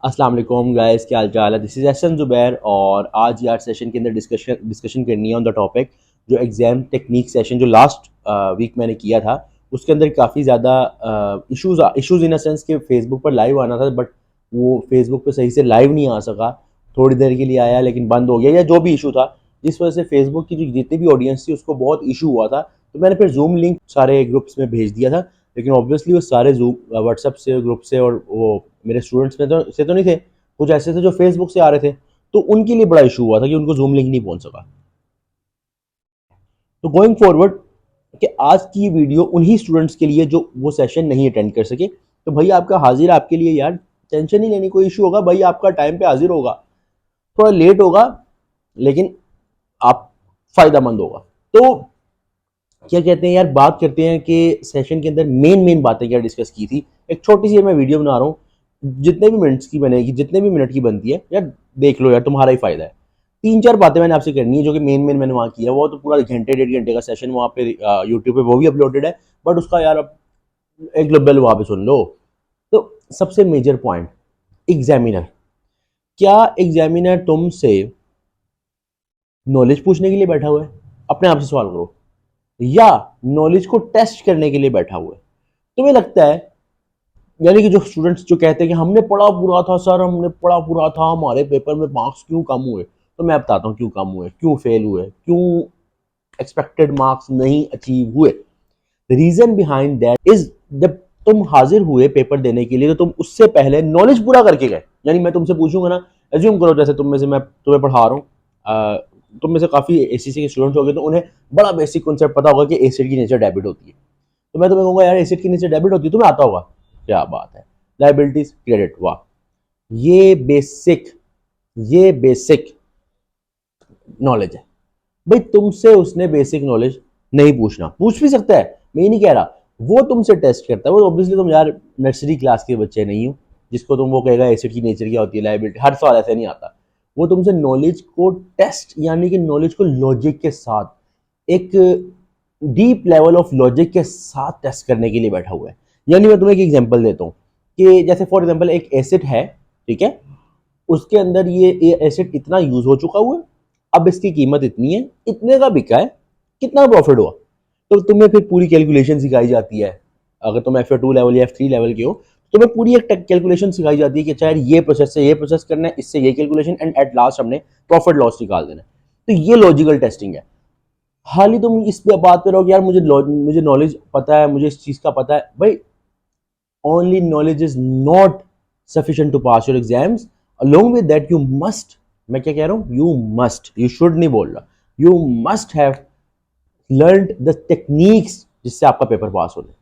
अस्सलाम वालेकुम गाइस, क्या हाल चाल है। दिस इज़ एहसन ज़ुबैर और आज यार सेशन के अंदर डिस्कशन करनी है ऑन द टॉपिक जो एग्ज़ाम टेक्निक सेशन जो लास्ट वीक मैंने किया था। उसके अंदर काफ़ी ज़्यादा इश्यूज़ इन अ सेंस कि फेसबुक पर लाइव आना था, बट वो फेसबुक पे सही से लाइव नहीं आ सका। थोड़ी देर के लिए आया लेकिन बंद हो गया, या जो भी इशू था जिस वजह से फेसबुक की जो जितनी भी ऑडियंस थी उसको बहुत इशू हुआ था। तो मैंने फिर जूम लिंक सारे ग्रुप्स में भेज दिया था, लेकिन ऑब्वियसली वो सारे जूम व्हाट्सएप से ग्रुप से और वो मेरे स्टूडेंट्स में तो नहीं थे। कुछ ऐसे थे जो फेसबुक से आ रहे थे, तो उनके लिए बड़ा इशू हुआ था कि उनको जूम लिंक नहीं पहुंच सका। तो गोइंग फॉरवर्ड कि आज की वीडियो उन्हीं स्टूडेंट्स के लिए जो वो सेशन नहीं अटेंड कर सके। तो भाई आपका हाजिर आपके लिए यार, टेंशन नहीं लेनी, कोई इशू होगा भाई आपका टाइम पे हाजिर होगा, थोड़ा लेट होगा लेकिन आप फायदामंद होगा। तो क्या कहते हैं यार, बात करते हैं कि सेशन के अंदर मेन बातें क्या डिस्कस की थी। एक छोटी सी मैं वीडियो बना रहा हूँ, जितने भी मिनट्स की बनेगी, जितने भी मिनट की बनती है यार, देख लो यार, तुम्हारा ही फायदा है। तीन चार बातें मैंने आपसे करनी है जो कि मेन मैंने वहाँ किया। वो तो पूरा घंटे डेढ़ घंटे का सेशन वहाँ पे यूट्यूब पे वो भी अपलोडेड है, बट उसका यार अब एक ग्लोबल वहाँ पे सुन लो। तो सबसे मेजर पॉइंट, एग्जामिनर। क्या एग्जामिनर तुमसे नॉलेज पूछने के लिए बैठा हुआ है? अपने आप से सवाल करो। या नॉलेज को टेस्ट करने के लिए बैठा हुआ है? तुम्हें लगता है, यानी कि जो स्टूडेंट्स जो कहते हैं कि हमने पढ़ा पूरा था सर, हमने पढ़ा पूरा था, हमारे पेपर में मार्क्स क्यों कम हुए? तो मैं बताता हूँ क्यों कम हुए, क्यों फेल हुए, क्यों एक्सपेक्टेड मार्क्स नहीं अचीव हुए। रीजन बिहाइंड दैट इज, जब तुम हाजिर हुए पेपर देने के लिए तो तुम उससे पहले नॉलेज पूरा करके गए। यानी मैं तुमसे पूछूंगा ना, एज्यूम करो जैसे तुम में से मैं तुम्हें पढ़ा रहा हूँ, तुम में से काफी एसीसी के स्टूडेंट्स हो गए तो उन्हें बड़ा बेसिक कॉन्सेप्ट पता होगा कि एसिड की नेचर डेबिट होती है। तो मैं तुम्हें कहूंगा यार एसिड की नेचर डेबिट होती है, तुम्हें आता होगा, क्या बात है, लाइबिलिटीज क्रेडिट, वाह। ये बेसिक ये बेसिक नॉलेज है भाई। तुमसे उसने बेसिक नॉलेज नहीं पूछना, पूछ भी सकता है, मैं ये नहीं कह रहा। वो तुमसे टेस्ट करता है। वो ऑब्वियसली तुम यार नर्सरी क्लास के बच्चे नहीं हो जिसको तुम वो कहेगा एसिड की नेचर क्या होती है, लाइबिलिटी, हर सवाल ऐसे नहीं आता। वो तुमसे नॉलेज को टेस्ट, यानी कि नॉलेज को लॉजिक के साथ, एक डीप लेवल ऑफ लॉजिक के साथ टेस्ट करने के लिए बैठा हुआ है। यानी मैं तुम्हें एक एग्जांपल देता हूँ कि जैसे फॉर एग्जांपल एक एसिड है, ठीक है, उसके अंदर ये एसिड इतना यूज हो चुका हुआ है, अब इसकी कीमत इतनी है, इतने का बिका है, कितना प्रॉफिट हुआ। तो तुम्हें फिर पूरी कैलकुलेशन सिखाई जाती है। अगर तुम F2 लेवल या F3 लेवल के हो तो तुम्हें पूरी एक कैलकुलेशन सिखाई जाती है कि चाहे ये प्रोसेस से ये प्रोसेस करना है, इससे ये कैलकुलेशन, एंड एट लास्ट हमने प्रॉफिट लॉस निकाल देना है। तो ये लॉजिकल टेस्टिंग है। हाल ही तुम इस पे बात करो कि यार मुझे नॉलेज पता है, मुझे इस चीज का पता है। भाई only knowledge is not sufficient to pass your exams. Along with that you must, मैं क्या कह रहा हूँ, you must, you should नहीं बोल रहा, you must have learned the techniques जिससे आपका पेपर पास हो जाए।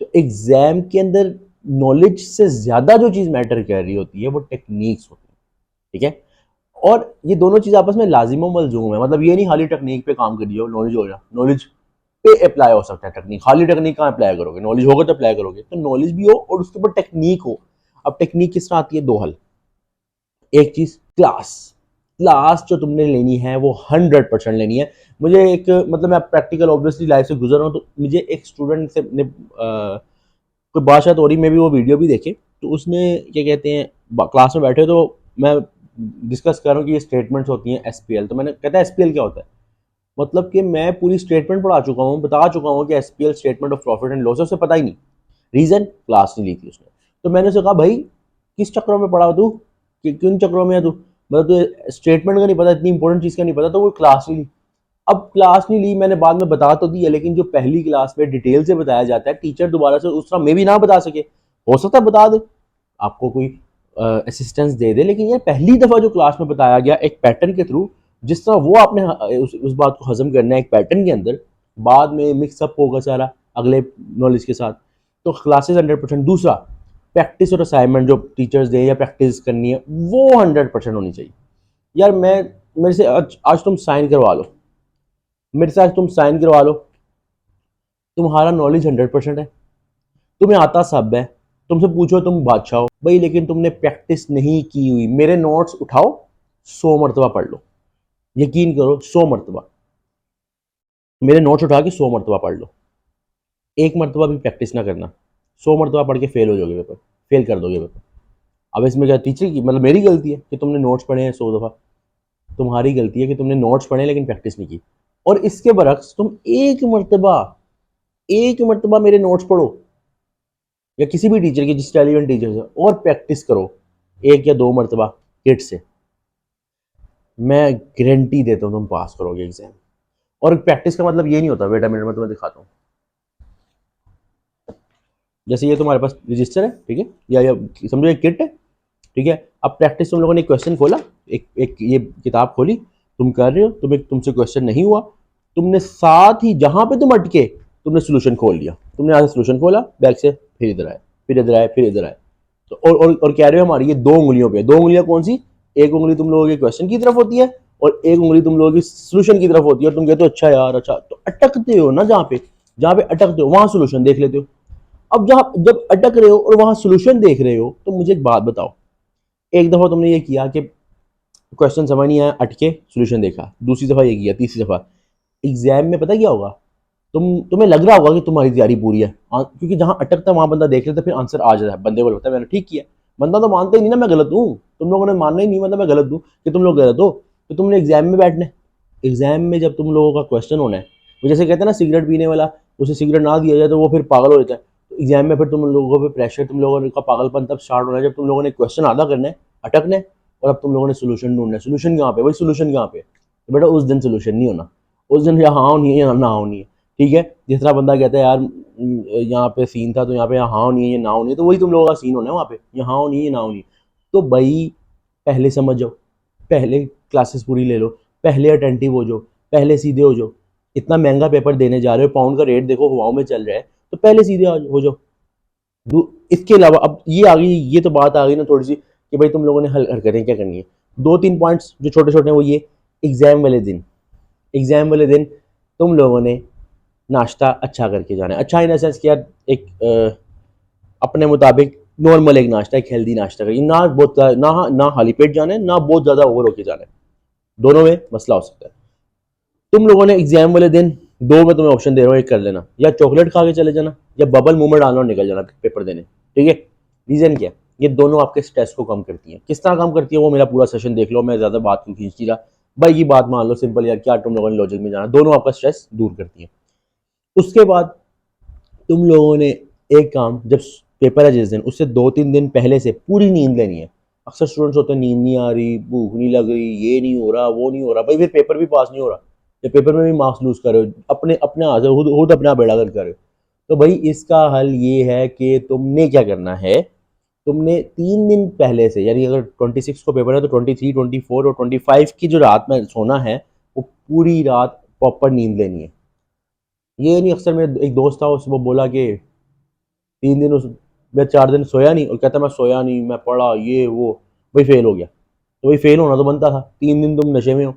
तो एग्जाम के अंदर नॉलेज से ज्यादा जो चीज मैटर कर रही होती है वो टेक्निक्स होती है, ठीक है। और ये दोनों चीज आपस में लाजिम और मलजूम है। मतलब ये नहीं खाली टेक्निक पे काम करिए और नॉलेज हो जाए, नॉलेज पे अप्लाई हो सकता है टेक्निक, खाली टेक्निक कहाँ अप्लाई करोगे, नॉलेज होगा तो अप्लाई करोगे। तो नॉलेज भी हो और उसके ऊपर टेक्निक हो। अब टेक्निक किस तरह आती है, दो हल। एक चीज क्लास, क्लास जो तुमने लेनी है वो 100% लेनी है। मुझे एक, मतलब मैं प्रैक्टिकल ऑब्वियसली लाइफ से गुजर रहा हूँ, तो मुझे एक स्टूडेंट से ने कोई बात हो रही, मैं भी वो वीडियो भी देखे, तो उसने क्या कहते हैं, क्लास में बैठे तो मैं डिस्कस कर रहा हूँ कि ये स्टेटमेंट्स होती हैं एसपीएल। तो मैंने कहता है एसपीएल क्या होता है? मतलब कि मैं पूरी स्टेटमेंट पढ़ा चुका हूँ, बता चुका हूँ कि SPL statement of profit and loss, उसे पता ही नहीं। रीजन, क्लास नहीं ली थी उसने। तो मैंने उसे कहा भाई किस चक्रों में पढ़ा तू, किन चक्रों में है तू, मतलब तुझे स्टेटमेंट का नहीं पता, इतनी इंपॉर्टेंट चीज का नहीं पता, तो वो क्लास नहीं ली। अब क्लास नहीं ली, मैंने बाद में बता तो दी है, लेकिन जो पहली क्लास में डिटेल से बताया जाता है, टीचर दोबारा से उस तरह में भी ना बता सके। हो सकता है बता दे, आपको कोई असिस्टेंस दे दे, लेकिन ये पहली दफा जो क्लास में बताया गया एक पैटर्न के थ्रू, जिस तरह वो आपने उस बात को हजम करना है एक पैटर्न के अंदर, बाद में मिक्सअप होगा सारा अगले नॉलेज के साथ। तो क्लासेस 100%। दूसरा, प्रैक्टिस और असाइनमेंट जो टीचर्स दें या प्रैक्टिस करनी है वो 100% होनी चाहिए। यार मैं, मेरे से आज तुम साइन करवा लो, मेरे से आज तुम साइन करवा लो, तुम्हारा नॉलेज 100% है, तुम्हें आता सब है, तुमसे पूछो तुम बादशाह हो भाई, लेकिन तुमने प्रैक्टिस नहीं की हुई। मेरे नोट्स उठाओ, 100 मरतबा पढ़ लो, यकीन करो 100 मरतबा। मेरे नोट्स उठा के 100 मरतबा पढ़ लो, एक मरतबा भी प्रैक्टिस ना करना, 100 मरतबा पढ़ के फेल हो जाओगे पेपर, फेल कर दोगे पेपर। अब इसमें क्या टीचर की मतलब मेरी गलती है कि तुमने नोट्स पढ़े हैं 100 दफ़ा, तुम्हारी गलती है कि तुमने नोट्स पढ़े लेकिन प्रैक्टिस नहीं की। और इसके बरक्स तुम एक मरतबा मेरे नोट्स पढ़ो या किसी भी टीचर के, जिस रेलिवेंट टीचर से, और प्रैक्टिस करो 1 या 2 मरतबा किट से, मैं गारंटी देता हूँ तुम पास करोगे एग्जाम। और प्रैक्टिस का मतलब ये नहीं होता, बेटा मिनट में तुम्हें दिखाता हूँ। जैसे ये तुम्हारे पास रजिस्टर है, ठीक है, या समझो एक किट है, ठीक है। अब प्रैक्टिस तुम लोगों ने एक क्वेश्चन खोला, एक ये किताब खोली, तुम कर रहे हो, तुमसे क्वेश्चन नहीं हुआ, तुमने साथ ही जहां पे तुम अटके तुमने सोल्यूशन खोल लिया, तुमने यहाँ से सोल्यूशन खोला, बैग से फिर इधर आए, फिर इधर आए, फिर इधर आए। तो और कह रहे हो हमारी ये 2 उंगलियों पे, 2 उंगलियां कौन सी, एक उंगली तुम लोगों के क्वेश्चन की तरफ होती है और एक उंगली तुम लोगों की सोल्यूशन की तरफ होती है। और तुम कहते हो अच्छा यार अच्छा, तो अटकते हो ना, जहाँ पे अटकते हो वहां सोल्यूशन देख लेते हो। अब जब अटक रहे हो और वहां सोल्यूशन देख रहे हो, तो मुझे एक बात बताओ, एक दफा तुमने ये किया कि क्वेश्चन समझ नहीं आया, अटके सोल्यूशन देखा, दूसरी दफा ये किया, तीसरी दफा, एग्जाम में पता क्या होगा, तुम्हें लग रहा होगा कि तुम्हारी तैयारी पूरी है, क्योंकि जहां अटकता है वहां बंदा देख लेता है, फिर आंसर आ जाता है, बंदे को लगता है मैंने ठीक किया। बंदा तो मानता ही नहीं ना मैं गलत हूँ, तुम लोगों ने मानना ही नहीं, मतलब मैं गलत हूँ कि तुम लोग गलत हो। तो तुमने एग्जाम में बैठना है, एग्जाम में जब तुम लोगों का क्वेश्चन होना है, वो जैसे कहते हैं ना सिगरेट पीने वाला, उसे सिगरेट ना दिया जाए तो वो फिर पागल हो जाता है। तो एग्जाम में फिर तुम लोगों पे प्रेशर, तुम लोगों का पागलपन तब स्टार्ट होना है जब तुम लोगों ने क्वेश्चन आधा करना है, अटकना है, और अब तुम लोगों ने सोल्यूशन ढूंढना है। सोल्यूशन कहाँ पे, वही सोल्यूशन कहाँ पे, तो बेटा उस दिन सोल्यूशन नहीं होना, उस दिन या हाँ नहीं है या ना होनी है, ठीक है। जिस तरह बंदा कहता है यार यहाँ पे सीन था तो यहाँ पे हाँ होनी है या ना होनी है, तो वही तुम लोगों का सीन होना है वहाँ पे, यहाँ होनी है या ना होनी है। तो भाई पहले समझ जाओ, पहले क्लासेस पूरी ले लो, पहले अटेंटिव हो जाओ, पहले सीधे हो जाओ। इतना महंगा पेपर देने जा रहे हो, पाउंड का रेट देखो हवाओं में चल रहा है, तो पहले सीधे हो जाओ। इसके अलावा अब ये आ गई, ये तो बात आ गई ना थोड़ी सी कि भाई तुम लोगों ने हल करें क्या करनी है। 2-3 पॉइंट्स जो छोटे छोटे हैं वो ये, एग्जाम वाले दिन, एग्जाम वाले दिन तुम लोगों ने नाश्ता अच्छा करके जाना है। अच्छा इन सेंस कि यार एक अपने मुताबिक नॉर्मल एक नाश्ता, एक हेल्दी नाश्ता करिए, ना बहुत ना खाली पेट जाना है, ना बहुत ज़्यादा ओवर होके जाना है, दोनों में मसला हो सकता है। तुम लोगों ने एग्जाम वाले दिन, दो में तुम्हें ऑप्शन दे रहा हूँ, एक कर लेना, या चॉकलेट खा के चले जाना या बबल मुंह में डालना और निकल जाना पेपर देने, ठीक है। रीज़न क्या है, ये दोनों आपके स्ट्रेस को कम करती हैं। किस तरह कम करती है वो मेरा पूरा सेशन देख लो, मैं ज़्यादा बात क्यों खींच नहीं रहा, भाई की बात मान लो सिंपल यार, क्या तुम लोगों ने लॉजिक में जाना, दोनों आपका स्ट्रेस दूर करती हैं। उसके बाद तुम लोगों ने एक काम, जब पेपर है जिस दिन, उससे 2-3 दिन पहले से पूरी नींद लेनी है। अक्सर स्टूडेंट्स होते हैं नींद नहीं आ रही, भूख नहीं लग रही, ये नहीं हो रहा, वो नहीं हो रहा, भाई फिर पेपर भी पास नहीं हो रहा, या पेपर में भी मार्क्स लूज कर रहे हो, अपने अपने हाथ से खुद अपना बेड़ा गर्क कर रहे हो। तो भाई इसका हल ये है कि तुमने क्या करना है, तुमने 3 दिन पहले से, यानी अगर 26 को पेपर है तो 23, 24 और 25 की जो रात में सोना है, वो पूरी रात प्रॉपर नींद लेनी है। ये नहीं, अक्सर मेरे एक दोस्त था, उसको बोला कि 3 दिन उस, मैं 4 दिन सोया नहीं, और कहता मैं सोया नहीं, मैं पढ़ा ये वो, भाई फेल हो गया। तो भाई फेल होना तो बनता था, 3 दिन तुम नशे में हो,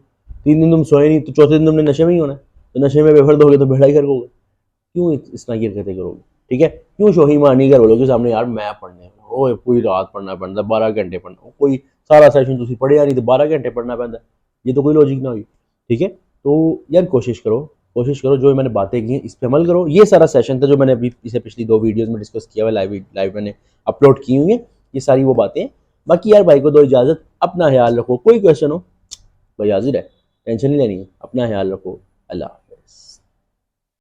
3 दिन तुम सोए नहीं, तो चौथे दिन तुमने नशे में ही होना है, तो नशे में पेपर दोगे तो बेड़ा ही कर दोगे। क्यों इस तरह की हरकतें करोगे, ठीक है। क्यों शोही मानी कर बोलोगे सामने, यार मैं पढ़ने ओ पूरी रात पढ़ना पड़ता, 12 घंटे पढ़ना, कोई सारा सेशन तुम पढ़िया नहीं तो 12 घंटे पढ़ना पैंदा, ये तो कोई लॉजिक ना हुई, ठीक है। तो यार कोशिश करो जो मैंने बातें की इस पर अमल करो। ये सारा सेशन था जो मैंने अभी इसे पिछली 2 वीडियोस में डिस्कस किया हुआ, लाइव लाइव मैंने अपलोड की हुई है, ये सारी वो बातें। बाकी यार भाई को दो इजाज़त, अपना ख्याल रखो, कोई क्वेश्चन हो भाई हाजिर है, टेंशन नहीं लेनी है, अपना ख्याल रखो, अल्लाह।